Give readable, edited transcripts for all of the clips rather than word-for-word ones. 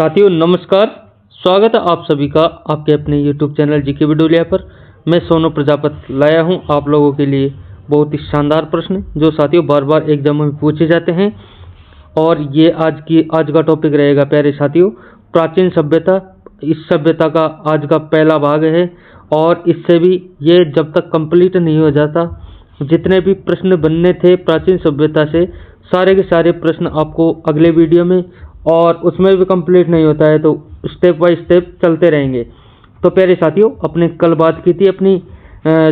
साथियों नमस्कार। स्वागत है आप सभी का आपके अपने YouTube चैनल जीके वीडियो पर। मैं सोनू प्रजापति लाया हूं आप लोगों के लिए बहुत ही शानदार प्रश्न जो साथियों बार बार एग्जामों में पूछे जाते हैं। और ये आज का टॉपिक रहेगा प्यारे साथियों, प्राचीन सभ्यता। इस सभ्यता का आज का पहला भाग है और इससे भी ये जब तक कंप्लीट नहीं हो जाता, जितने भी प्रश्न बनने थे प्राचीन सभ्यता से, सारे के सारे प्रश्न आपको अगले वीडियो में, और उसमें भी कंप्लीट नहीं होता है तो स्टेप बाय स्टेप चलते रहेंगे। तो प्यारे साथियों, अपने कल बात की थी अपनी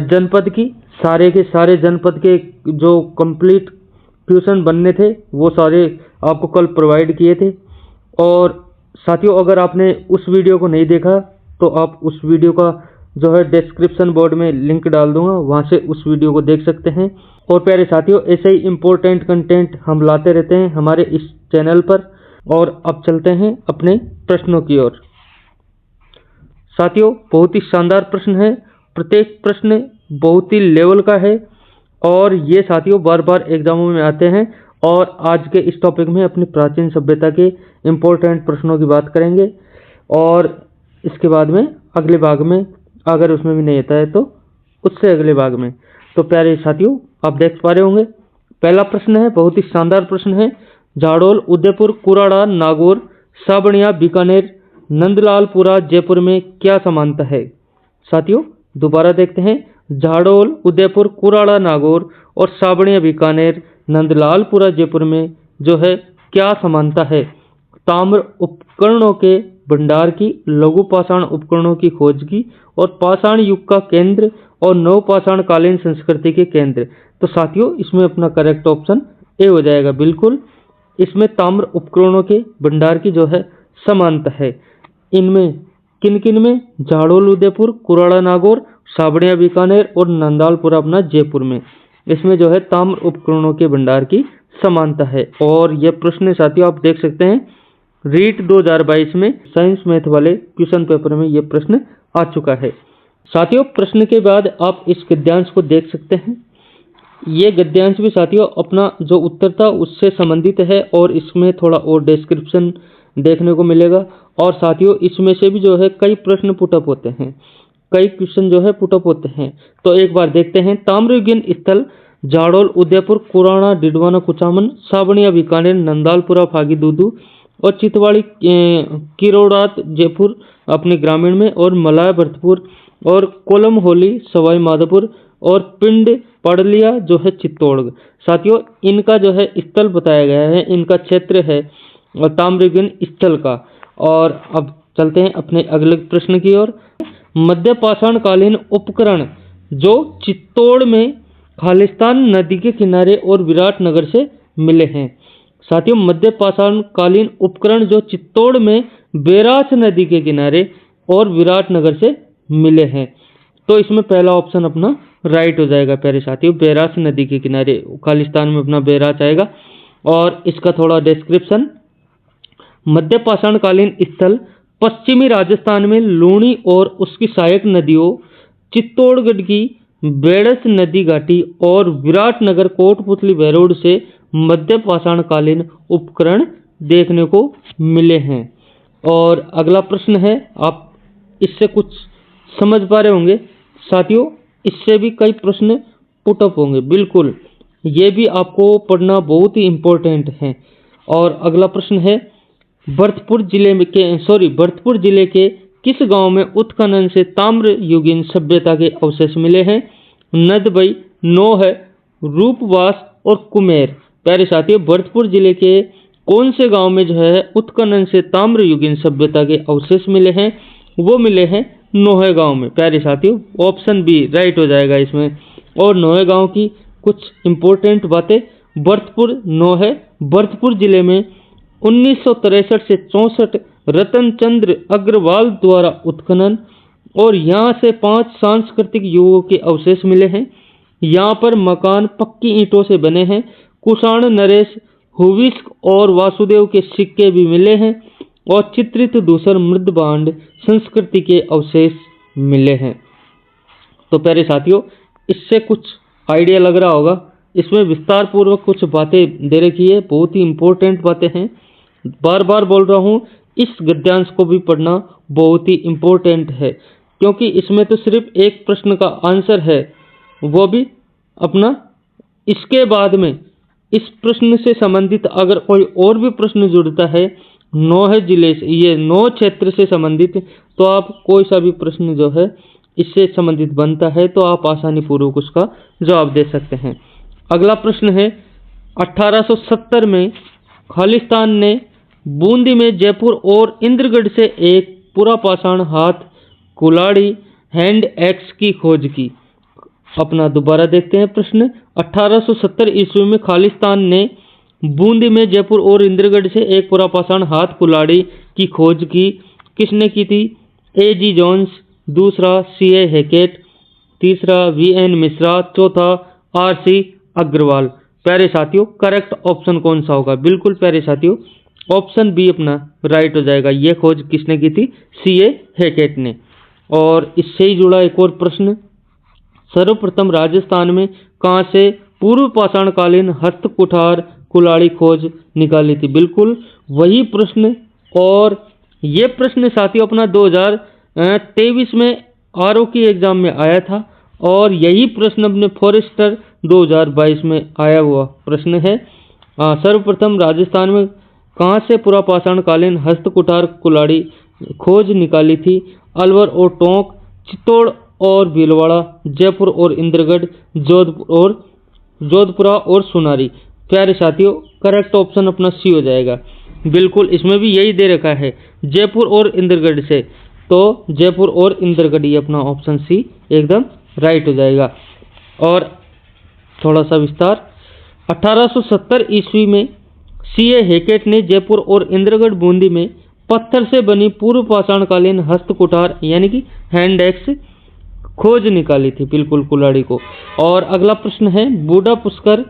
जनपद की, सारे के सारे जनपद के जो कंप्लीट क्वेश्चन बनने थे वो सारे आपको कल प्रोवाइड किए थे। और साथियों अगर आपने उस वीडियो को नहीं देखा तो आप उस वीडियो का जो है डिस्क्रिप्शन बोर्ड में लिंक डाल दूंगा, वहां से उस वीडियो को देख सकते हैं। और प्यारे साथियों, ऐसे ही इम्पोर्टेंट कंटेंट हम लाते रहते हैं हमारे इस चैनल पर। और अब चलते हैं अपने प्रश्नों की ओर। साथियों बहुत ही शानदार प्रश्न है, प्रत्येक प्रश्न बहुत ही लेवल का है और ये साथियों बार बार एग्जामों में आते हैं। और आज के इस टॉपिक में अपनी प्राचीन सभ्यता के इम्पोर्टेंट प्रश्नों की बात करेंगे और इसके बाद में अगले भाग में अगर उसमें भी नहीं आता है तो उससे अगले भाग में। तो प्यारे साथियों आप देख पा रहे होंगे, पहला प्रश्न है, बहुत ही शानदार प्रश्न है। झाड़ोल, उदयपुर, कुराड़ा, नागौर, साबनिया, बीकानेर, नंदलालपुरा, जयपुर में क्या समानता है? साथियों दोबारा देखते हैं, झाड़ोल, उदयपुर, कुराड़ा, नागौर और साबनिया, बीकानेर, नंदलालपुरा, जयपुर में जो है क्या समानता है? ताम्र उपकरणों के भंडार की, लघु पाषाण उपकरणों की खोज की और पाषाण युग का केंद्र और नवपाषाण कालीन संस्कृति के केंद्र। तो साथियों इसमें अपना करेक्ट ऑप्शन ए हो जाएगा। बिल्कुल, इसमें ताम्र उपकरणों के भंडार की जो है समानता है। इनमें किन किन में? झाड़ोल उदयपुर, कुराड़ा नागौर, साबनिया बीकानेर और नंदलालपुरा अपना जयपुर में, इसमें जो है ताम्र उपकरणों के भंडार की समानता है। और यह प्रश्न साथियों आप देख सकते हैं रीट 2022 में साइंस मैथ वाले क्वेश्चन पेपर में यह प्रश्न आ चुका है। साथियों प्रश्न के बाद आप इस गद्यांश को देख सकते हैं। ये गद्यांश भी साथियों अपना जो उत्तर था उससे संबंधित है और इसमें थोड़ा और डिस्क्रिप्शन देखने को मिलेगा। और साथियों इसमें से भी जो है कई प्रश्न पुटअप होते हैं, कई क्वेश्चन जो है पुटअप होते हैं। तो एक बार देखते हैं। ताम्रयुगीन स्थल झाड़ोल, उदयपुर, कुराड़ा, डिडवाना, कुचामन, साबनिया, बीकानेर, नंदलालपुरा, फागी दूदू और चितवाड़ी, किरोड़ात, जयपुर अपने ग्रामीण में, और मलाया, भरतपुर और कोलम होली, सवाई माधोपुर और पिंड पड़लिया जो है चित्तौड़गढ़। साथियों इनका जो है स्थल बताया गया है, इनका क्षेत्र है ताम्रयुगीन स्थल का। और अब चलते हैं अपने अगले प्रश्न की ओर। मध्य पाषाण कालीन उपकरण जो चित्तौड़ में खालिस्तान नदी के किनारे और विराटनगर से मिले हैं। साथियों मध्य पाषाण कालीन उपकरण जो चित्तौड़ में बैराज नदी के किनारे और विराटनगर से मिले हैं। तो इसमें पहला ऑप्शन अपना राइट हो जाएगा प्यारे साथियों, बैराज नदी के किनारे खालिस्तान में अपना बैराज आएगा। और इसका थोड़ा डिस्क्रिप्शन, मध्य पाषाण कालीन स्थल पश्चिमी राजस्थान में लूणी और उसकी सहायक नदियों, चित्तौड़गढ़ की बेड़स नदी घाटी और विराटनगर कोटपुतली भैरोड से मध्य पाषाण कालीन उपकरण देखने को मिले हैं। और अगला प्रश्न है, आप इससे कुछ समझ पा रहे होंगे साथियों, इससे भी कई प्रश्न पुटअप होंगे। बिल्कुल ये भी आपको पढ़ना बहुत ही इम्पोर्टेंट है। और अगला प्रश्न है, भरतपुर जिले के किस गांव में उत्खनन से ताम्र युगीन सभ्यता के अवशेष मिले हैं? नदबई, नोह, रूपवास और कुमेर। प्यारे साथियों भरतपुर जिले के कौन से गांव में जो है उत्खनन से ताम्र युगीन सभ्यता के अवशेष मिले हैं? वो मिले हैं नोहे गांव में। प्यारे साथियों ऑप्शन बी राइट हो जाएगा इसमें। और नोहे गांव की कुछ इंपॉर्टेंट बातें, भरतपुर जिले में 1963 से 64 रतन चंद्र अग्रवाल द्वारा उत्खनन, और यहाँ से 5 सांस्कृतिक युगों के अवशेष मिले हैं। यहाँ पर मकान पक्की ईंटों से बने हैं। कुषाण, नरेश, हुविस्क और वासुदेव के सिक्के भी मिले हैं और चित्रित दूसर मृदभांड संस्कृति के अवशेष मिले हैं। तो प्यारे साथियों इससे कुछ आइडिया लग रहा होगा, इसमें विस्तार पूर्वक कुछ बातें दे रखी है, बहुत ही इंपॉर्टेंट बातें हैं। बार बार बोल रहा हूँ, इस गद्यांश को भी पढ़ना बहुत ही इम्पोर्टेंट है, क्योंकि इसमें तो सिर्फ एक प्रश्न का आंसर है, वो भी अपना। इसके बाद में इस प्रश्न से संबंधित अगर कोई और भी प्रश्न जुड़ता है 9 जिले से, ये 9 क्षेत्र से संबंधित, तो आप कोई सा भी प्रश्न जो है इससे संबंधित बनता है तो आप आसानी पूर्वक उसका जवाब दे सकते हैं। अगला प्रश्न है 1870 में खालिस्तान ने बूंदी में जयपुर और इंद्रगढ़ से एक पूरा पाषाण हाथ कुल्हाड़ी हैंड एक्स की खोज की। अपना दोबारा देखते हैं प्रश्न। 1870 ईस्वी में खालिस्तान ने बूंदी में जयपुर और इंद्रगढ़ से एक पूरा पाषाण हाथ कुल्हाड़ी की खोज की। किसने की थी? A.G. जोन्स, दूसरा C.A. हैकेट, तीसरा V.N. मिश्रा, चौथा R.C. अग्रवाल। प्यारे साथियों, करेक्ट ऑप्शन कौन सा होगा? बिल्कुल प्यारे साथियों, ऑप्शन बी अपना राइट हो जाएगा। यह खोज किसने की थी? C.A. हैकेट ने। और इससे ही जुड़ा एक और प्रश्न, सर्वप्रथम राजस्थान में कहाँ से पूर्व पाषाणकालीन हस्त कुठार कुल्हाड़ी खोज निकाली थी? बिल्कुल वही प्रश्न। और ये प्रश्न साथियों अपना 2023 में आरओ की एग्जाम में आया था, और यही प्रश्न अपने फॉरेस्टर 2022 में आया हुआ प्रश्न है। सर्वप्रथम राजस्थान में कहाँ से पूरा पाषाणकालीन हस्त कुठार कुल्हाड़ी खोज निकाली थी? अलवर और टोंक, चित्तौड़ और भीलवाड़ा, जयपुर और इंद्रगढ़, जोधपुरा और सुनारी। प्यारे साथियों, करेक्ट ऑप्शन अपना सी हो जाएगा। बिल्कुल इसमें भी यही दे रखा है, जयपुर और इंद्रगढ़ से, तो जयपुर और इंद्रगढ़ ये अपना ऑप्शन सी एकदम राइट हो जाएगा। और थोड़ा सा विस्तार, 1870 ईस्वी में C.A. हैकेट ने जयपुर और इंद्रगढ़ बूंदी में पत्थर से बनी पूर्व पाषाणकालीन हस्त कुठार यानी कि हैंड एक्स खोज निकाली थी, बिल्कुल कुल्हाड़ी को। और अगला प्रश्न है, बूढ़ा पुष्कर,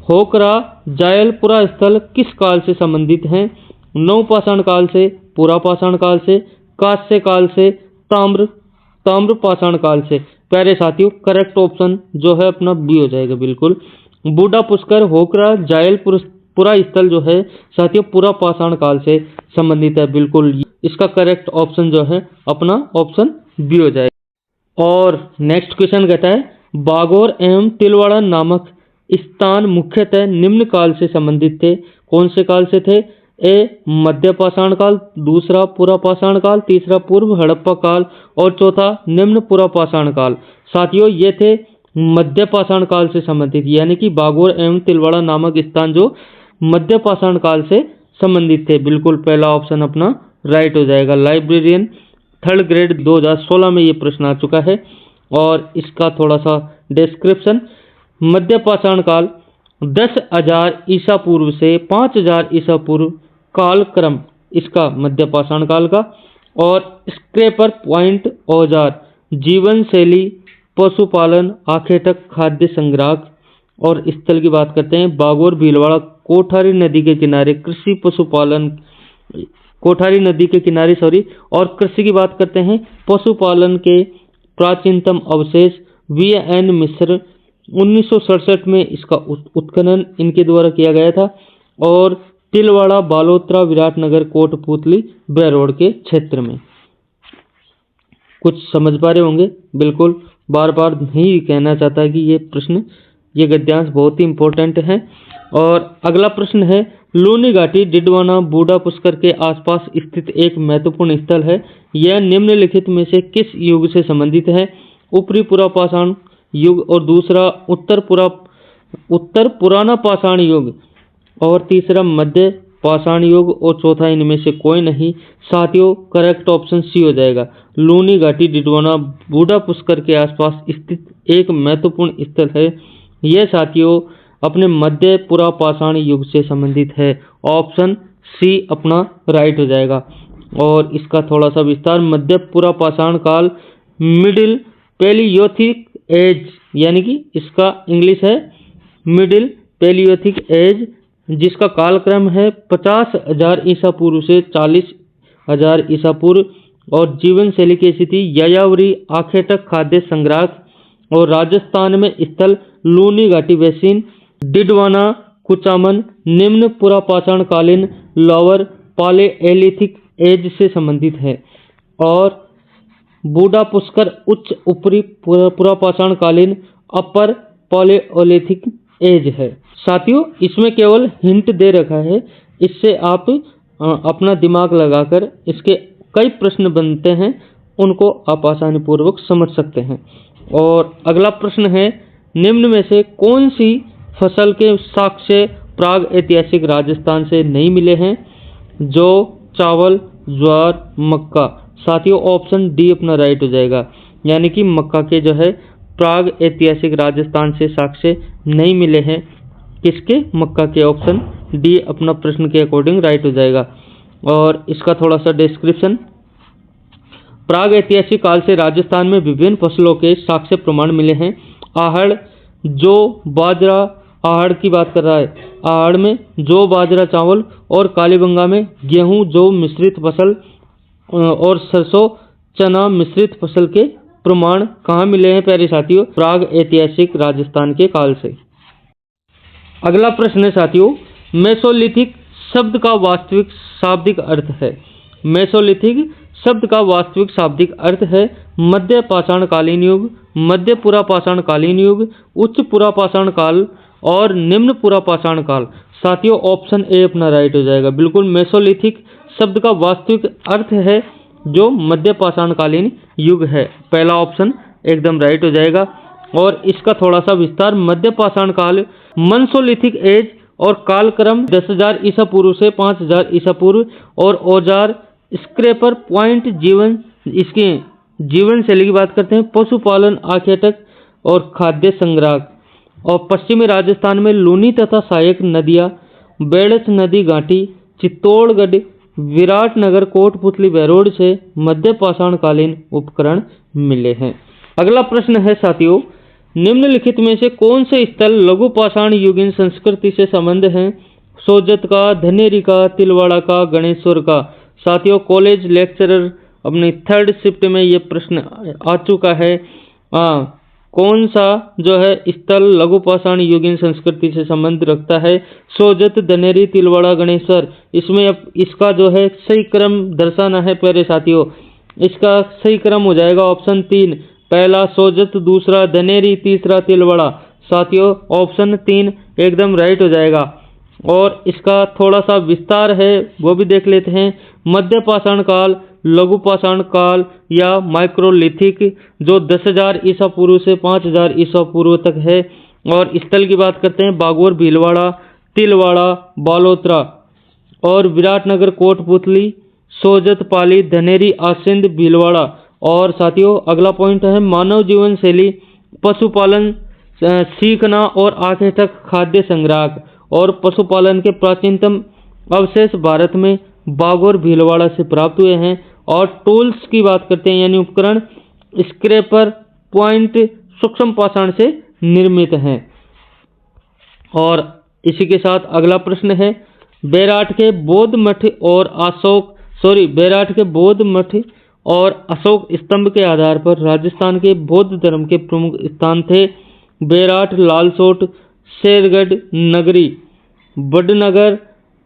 होकरा, जायलपुरा स्थल किस काल से संबंधित हैं? नवपाषाण काल से, पुरा पाषाण काल से, कांस्य काल से, ताम्र पाषाण काल से। प्यारे साथियों, करेक्ट ऑप्शन जो है अपना बी हो जाएगा। बिल्कुल बूढ़ा पुष्कर, होकरा, जायलपुरा स्थल जो है साथियों पुरा पाषाण काल से संबंधित है। बिल्कुल इसका करेक्ट ऑप्शन जो है अपना ऑप्शन बी हो जाएगा। और नेक्स्ट क्वेश्चन कहता है, बागौर एवं तिलवाड़ा नामक स्थान मुख्यतः निम्न काल से संबंधित थे। कौन से काल से थे? ए मध्य पाषाण काल, दूसरा पुरा पाषाण काल, तीसरा पूर्व हड़प्पा काल और चौथा निम्न पुरा पाषाण काल। साथियों ये थे मध्य पाषाण काल से संबंधित, यानी कि बागौर एवं तिलवाड़ा नामक स्थान जो मध्य पाषाण काल से संबंधित थे। बिल्कुल पहला ऑप्शन अपना राइट हो जाएगा। लाइब्रेरियन 3rd ग्रेड 2016 में ये प्रश्न आ चुका है। और इसका थोड़ा सा डिस्क्रिप्शन, मध्य पाषाण काल 10,000 ईसा पूर्व से 5,000 ईसा पूर्व कालक्रम इसका मध्य पाषाण काल का। और स्क्रैपर पॉइंट औजार, जीवन शैली, पशुपालन, आखेटक, खाद्य संग्राहक। और स्थल की बात करते हैं, बागौर, भीलवाड़ा, कोठारी नदी के किनारे कृषि पशुपालन, कोठारी नदी के किनारे और कृषि की बात करते हैं, पशुपालन के प्राचीनतम अवशेष। V.N. मिश्र 1967 में इसका उत्खनन इनके द्वारा किया गया था। और तिलवाड़ा, बालोतरा, विराटनगर, कोटपूतली, बेरोड के क्षेत्र में। कुछ समझ पा रहे होंगे। बिल्कुल बार बार नहीं कहना चाहता कि ये प्रश्न, ये गद्यांश बहुत ही इंपॉर्टेंट है। और अगला प्रश्न है, लूनी घाटी डिडवाना बूढ़ा पुष्कर के आसपास स्थित एक महत्वपूर्ण स्थल है। यह निम्नलिखित में से किस युग से संबंधित है? ऊपरी पुरा पाषाण युग, और दूसरा उत्तर पुराना पाषाण युग, और तीसरा मध्य पाषाण युग, और चौथा इनमें से कोई नहीं। साथियों करेक्ट ऑप्शन सी हो जाएगा। लूनी घाटी डिडवाना बूढ़ा पुष्कर के आसपास स्थित एक महत्वपूर्ण स्थल है। यह साथियों अपने मध्य पुरा पाषाण युग से संबंधित है। ऑप्शन सी अपना राइट हो जाएगा। और इसका थोड़ा सा विस्तार, मध्य पुरा पाषाण काल मिडिल पैलियोथिक एज, यानी कि इसका इंग्लिश है मिडिल पैलियोथिक एज, जिसका कालक्रम है 50,000 ईसा पूर्व से 40,000 ईसा पूर्व। और जीवन शैली की स्थिति यायावरी, आखेटक, खाद्य संग्राहक। और राजस्थान में स्थल लूनी घाटी बेसिन, डिडवाना, कुचामन, निम्न पुरा पाषाण कालीन, लोअर पालेओलिथिक एज से संबंधित है। और बूढ़ा पुष्कर उच्च ऊपरी पुरापाषाण कालीन अपर पॉलियोलिथिक एज है। साथियों, इसमें केवल हिंट दे रखा है, इससे आप अपना दिमाग लगाकर इसके कई प्रश्न बनते हैं, उनको आप आसानी पूर्वक समझ सकते हैं। और अगला प्रश्न है, निम्न में से कौन सी फसल के साक्ष्य प्राग ऐतिहासिक राजस्थान से नहीं मिले हैं? जौ, चावल, ज्वार, मक्का। साथियों, ऑप्शन डी अपना राइट हो जाएगा, यानी कि मक्का के जो है प्राग ऐतिहासिक राजस्थान से साक्ष्य नहीं मिले हैं। किसके? मक्का के। ऑप्शन डी अपना प्रश्न के अकॉर्डिंग राइट हो जाएगा। और इसका थोड़ा सा डिस्क्रिप्शन, प्राग ऐतिहासिक काल से राजस्थान में विभिन्न फसलों के साक्ष्य प्रमाण मिले हैं। आहड़, जौ, बाजरा, आहड़ की बात कर रहा है, आहड़ में जौ, बाजरा, चावल, और कालीबंगा में गेहूं, जौ मिश्रित फसल और सरसों, चना मिश्रित फसल के प्रमाण कहाँ मिले हैं प्यारे साथियों? प्राग ऐतिहासिक राजस्थान के काल से। अगला प्रश्न है साथियों, मेसोलिथिक शब्द का वास्तविक शाब्दिक अर्थ है। मेसोलिथिक शब्द का वास्तविक शाब्दिक अर्थ है मध्य पाषाण कालीन युग, मध्य पुरापाषाण कालीन युग, उच्च पुरापाषाण काल और निम्न पुरापाषाण काल। साथियों, ऑप्शन ए अपना राइट हो जाएगा। बिल्कुल, मेसोलिथिक शब्द का वास्तविक अर्थ है जो मध्य पाषाण कालीन युग है। पहला ऑप्शन एकदम राइट हो जाएगा। और इसका थोड़ा सा विस्तार, मध्य पाषाण काल मंसोलिथिक एज और कालक्रम 10,000 ईसा पूर्व से 5,000 ईसा पूर्व, और औजार, स्क्रैपर, पॉइंट, जीवन, इसके जीवन शैली की बात करते हैं, पशुपालन, आखेटक और खाद्य संग्रह। और पश्चिमी राजस्थान में लूनी तथा सहायक नदियाँ, बेड़च नदी घाटी, चित्तौड़गढ़, विराटनगर, कोटपुतली, बहरोड से मध्य पाषाण कालीन उपकरण मिले हैं। अगला प्रश्न है साथियों, निम्नलिखित में से कौन से स्थल लघु पाषाण युगीन संस्कृति से संबंध है? सोजत का, धनेरी का, तिलवाड़ा का, गणेश्वर का। साथियों, कॉलेज लेक्चरर अपने 3rd शिफ्ट में ये प्रश्न आ चुका है। कौन सा जो है स्थल लघु पाषाण युगीन संस्कृति से संबंध रखता है? सोजत, धनेरी, तिलवाड़ा, गणेश्वर। इसमें अब इसका जो है सही क्रम दर्शाना है प्यारे साथियों। इसका सही क्रम हो जाएगा ऑप्शन 3, पहला सोजत, दूसरा धनेरी, तीसरा तिलवाड़ा। साथियों, ऑप्शन 3 एकदम राइट हो जाएगा। और इसका थोड़ा सा विस्तार है, वो भी देख लेते हैं। मध्य पाषाण काल, लघु पाषाण काल या माइक्रोलिथिक, जो 10,000 ईसा पूर्व से 5,000 ईसा पूर्व तक है। और स्थल की बात करते हैं, बागोर, भीलवाड़ा, तिलवाड़ा, बालोतरा और विराटनगर, कोटपुतली, सोजत, पाली, धनेरी, आसिंद, भीलवाड़ा। और साथियों, अगला पॉइंट है मानव जीवन शैली, पशुपालन, सीखना और आखेटक, खाद्य संग्रह। और पशुपालन के प्राचीनतम अवशेष भारत में बागोर, भीलवाड़ा से प्राप्त हुए हैं। और टूल्स की बात करते हैं, यानी उपकरण, स्क्रैपर, पॉइंट सूक्ष्म पाषाण से निर्मित हैं। और इसी के साथ अगला प्रश्न है, बैराट के बौद्ध मठ और अशोक स्तंभ के आधार पर राजस्थान के बौद्ध धर्म के प्रमुख स्थान थे। बैराट, लालसोट, शेरगढ़, नगरी, बड़नगर,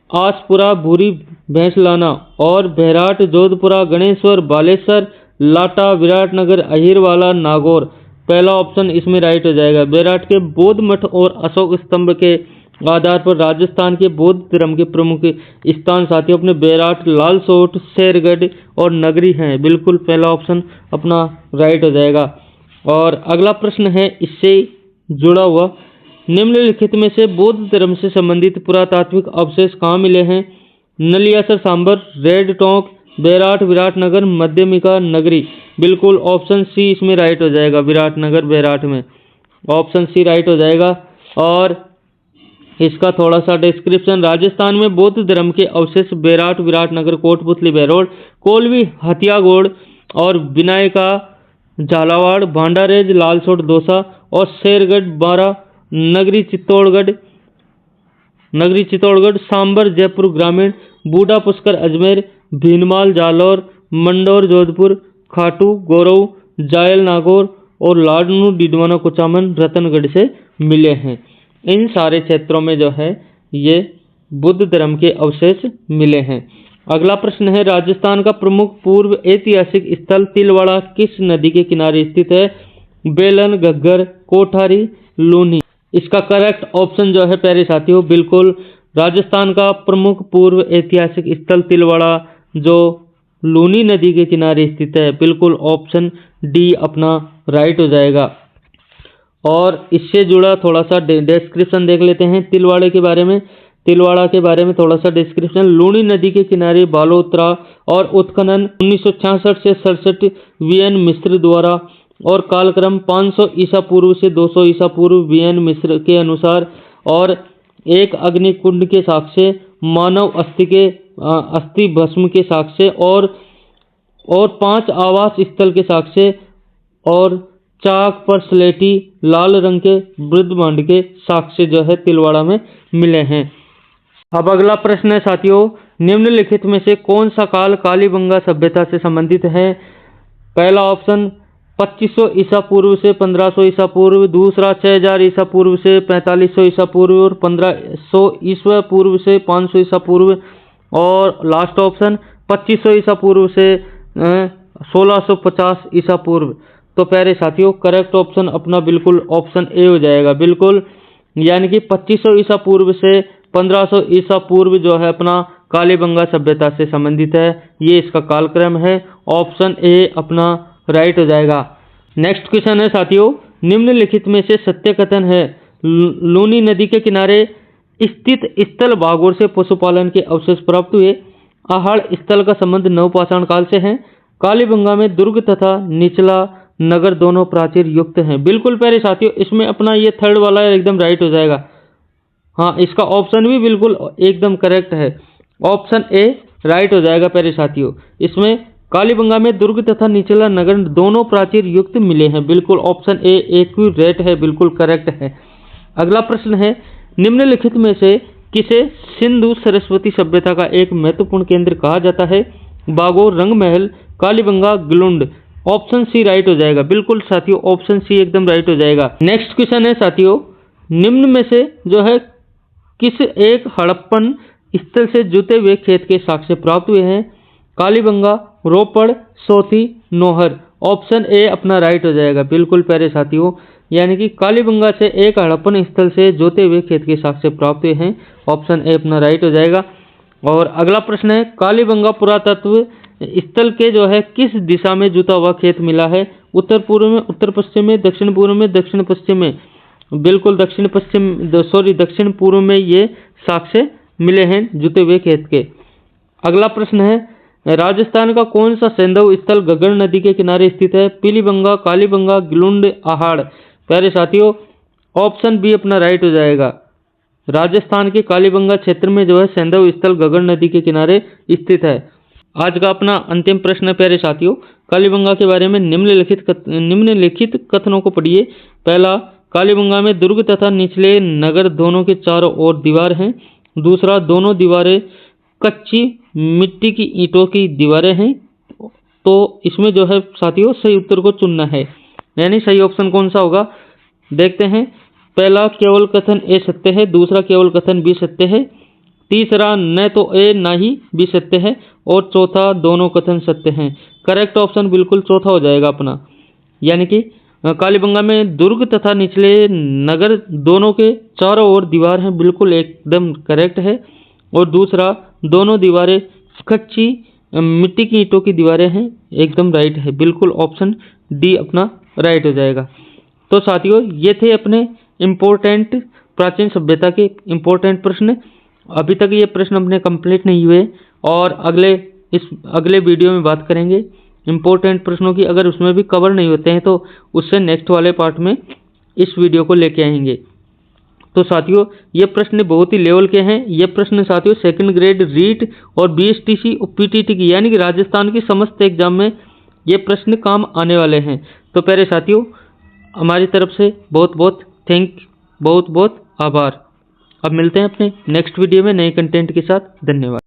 आसपुरा, भूरी, भैंसलाना। और बैराट, जोधपुरा, गणेश्वर, बालेश्वर, लाटा, विराटनगर, अहिरवाला, नागौर। पहला ऑप्शन इसमें राइट हो जाएगा। बैराट के बौद्ध मठ और अशोक स्तंभ के आधार पर राजस्थान के बौद्ध धर्म के प्रमुख स्थान साथियों अपने बैराट, लालसोट, शेरगढ़ और नगरी हैं। बिल्कुल पहला ऑप्शन अपना राइट हो जाएगा। और अगला प्रश्न है इससे जुड़ा हुआ, निम्नलिखित में से बौद्ध धर्म से संबंधित पुरातात्विक अवशेष कहाँ मिले हैं? नलियासर, सांबर, रेड टोंक, बैराट, विराटनगर, मध्यमिका, नगरी। बिल्कुल ऑप्शन सी इसमें राइट हो जाएगा, विराटनगर, बैराट में। ऑप्शन सी राइट हो जाएगा। और इसका थोड़ा सा डिस्क्रिप्शन, राजस्थान में बौद्ध धर्म के अवशेष बैराट, विराटनगर, कोटपुतली, बहरोड, कोलवी, हथियागोड़ और विनायका, झालावाड़, भांडारेज, लालसोट, दौसा और शेरगढ़, बारा, नगरी चित्तौड़गढ़, सांबर, जयपुर ग्रामीण, बूढ़ा पुष्कर, अजमेर, भीनमाल, जालौर, मंडौर, जोधपुर, खाटू, गोरऊ, जायल, नागौर और लाडनू, डिडवाना, कुचामन, रतनगढ़ से मिले हैं। इन सारे क्षेत्रों में जो है ये बुद्ध धर्म के अवशेष मिले हैं। अगला प्रश्न है, राजस्थान का प्रमुख पूर्व ऐतिहासिक स्थल तिलवाड़ा किस नदी के किनारे स्थित है? बेलन, घग्गर, कोठारी, लूनी। इसका करेक्ट ऑप्शन जो है प्यारे साथियों, बिल्कुल राजस्थान का प्रमुख पूर्व ऐतिहासिक स्थल तिलवाड़ा जो लूनी नदी के किनारे स्थित है, बिल्कुल ऑप्शन डी अपना राइट हो जाएगा। और इससे जुड़ा थोड़ा सा डिस्क्रिप्शन देख लेते हैं तिलवाड़े के बारे में। तिलवाड़ा के बारे में थोड़ा सा डिस्क्रिप्शन। लूनी नदी के किनारे बालोतरा और उत्खनन 1966 से 67 वीएन मिस्र द्वारा और कालक्रम 500 ईसा पूर्व से 200 ईसा पूर्व वीएन मिस्र के अनुसार और एक अग्निकुंड के साक्ष्य, मानव अस्थि भस्म के साक्ष्य और 5 आवास स्थल के साक्ष्य और चाक पर स्लेटी लाल रंग के ब्रह्मांड के साक्ष्य जो है तिलवाड़ा में मिले हैं। अब अगला प्रश्न है साथियों, निम्नलिखित में से कौन सा काल कालीबंगा सभ्यता से संबंधित है? पहला ऑप्शन 2500 ईसा पूर्व से 1500 ईसा पूर्व, दूसरा 6000 ईसा पूर्व से 4500 ईसा पूर्व और 1500 ईसा पूर्व से 500 ईसा पूर्व, और लास्ट ऑप्शन 2500 ईसा पूर्व से 1650 ईसा पूर्व। तो प्यारे साथियों करेक्ट ऑप्शन अपना बिल्कुल ऑप्शन ए हो जाएगा, बिल्कुल यानी कि 2500 ईसा पूर्व से 1500 ईसा पूर्व जो है अपना कालीबंगा सभ्यता से संबंधित है। ये इसका कालक्रम है, ऑप्शन ए अपना राइट हो जाएगा। नेक्स्ट क्वेश्चन है साथियों, निम्नलिखित में से सत्य कथन है? लूनी नदी के किनारे स्थित स्थल भागोर से पशुपालन के अवशेष प्राप्त हुए। आहड़ स्थल का संबंध नवपाषाण काल से है। कालीबंगा में दुर्ग तथा निचला नगर दोनों प्राचीर युक्त हैं। बिल्कुल प्यारे साथियों इसमें अपना ये थर्ड वाला एकदम राइट हो जाएगा। हाँ, इसका ऑप्शन भी बिल्कुल एकदम करेक्ट है, ऑप्शन ए राइट हो जाएगा प्यारे साथियों। इसमें कालीबंगा में दुर्ग तथा निचला नगर दोनों प्राचीर युक्त मिले हैं, बिल्कुल ऑप्शन ए एक्यूरेट है, बिल्कुल करेक्ट है। अगला प्रश्न है, निम्नलिखित में से किसे सिंधु सरस्वती सभ्यता का एक महत्वपूर्ण केंद्र कहा जाता है? Bagor, Rang Mahal, Kalibanga, Gilund. Option C right हो जाएगा, बिल्कुल साथियों ऑप्शन सी एकदम राइट हो जाएगा। नेक्स्ट क्वेश्चन है साथियों, निम्न में से जो है किस एक हड़प्पन स्थल से जुते हुए खेत के साक्ष्य प्राप्त हुए हैं? कालीबंगा, रोपड़, सोथी, नोहर। ऑप्शन ए अपना राइट हो जाएगा, बिल्कुल प्यारे साथियों यानी कि कालीबंगा से एक हड़प्पन स्थल से जोते हुए खेत के साक्ष्य प्राप्त हुए हैं, ऑप्शन ए अपना राइट हो जाएगा। और अगला प्रश्न है, कालीबंगा पुरातत्व स्थल के जो है किस दिशा में जुता हुआ खेत मिला है? उत्तर पूर्व में, उत्तर पश्चिम में, दक्षिण पूर्व में, दक्षिण पश्चिम में। बिल्कुल दक्षिण पूर्व में ये साक्ष्य मिले हैं जुते हुए खेत के। अगला प्रश्न है, राजस्थान का कौन सा सैंधव स्थल घग्गर नदी के किनारे स्थित है? पीलीबंगा, कालीबंगा, गिलुंड, आहड़। प्यारे साथियों ऑप्शन बी अपना राइट हो जाएगा। राजस्थान के कालीबंगा क्षेत्र में जो है सैंधव स्थल घग्गर नदी के किनारे स्थित है। आज का अपना अंतिम प्रश्न है प्यारे साथियों, कालीबंगा के बारे में निम्नलिखित कथनों को पढ़िए। पहला, कालीबंगा में दुर्ग तथा निचले नगर दोनों के चारों ओर दीवार हैं। दूसरा, दोनों दीवारें कच्ची मिट्टी की ईंटों की दीवारें हैं। तो इसमें जो है साथियों सही उत्तर को चुनना है, यानी सही ऑप्शन कौन सा होगा देखते हैं। पहला केवल कथन ए सत्य है, दूसरा केवल कथन बी सत्य है, तीसरा न तो ए ना ही बी सत्य है, और चौथा दोनों कथन सत्य हैं। करेक्ट ऑप्शन बिल्कुल चौथा हो जाएगा अपना, यानी कि कालीबंगा में दुर्ग तथा निचले नगर दोनों के चारों ओर दीवार हैं, बिल्कुल एकदम करेक्ट है। और दूसरा, दोनों दीवारें कच्ची मिट्टी की ईंटों की दीवारें हैं, एकदम राइट है, बिल्कुल ऑप्शन डी अपना राइट हो जाएगा। तो साथियों ये थे अपने इम्पोर्टेंट प्राचीन सभ्यता के इम्पोर्टेंट प्रश्न। अभी तक ये प्रश्न अपने कंप्लीट नहीं हुए और अगले वीडियो में बात करेंगे इम्पोर्टेंट प्रश्नों की। अगर उसमें भी कवर नहीं होते हैं तो उससे नेक्स्ट वाले पार्ट में इस वीडियो को लेके आएंगे। तो साथियों ये प्रश्न बहुत ही लेवल के हैं। ये प्रश्न साथियों सेकंड ग्रेड रीट और बीएसटीसी और पीटीटी की यानी कि राजस्थान की समस्त एग्जाम में ये प्रश्न काम आने वाले हैं। तो प्यारे साथियों हमारी तरफ से बहुत बहुत आभार। अब मिलते हैं अपने नेक्स्ट वीडियो में नए कंटेंट के साथ। धन्यवाद।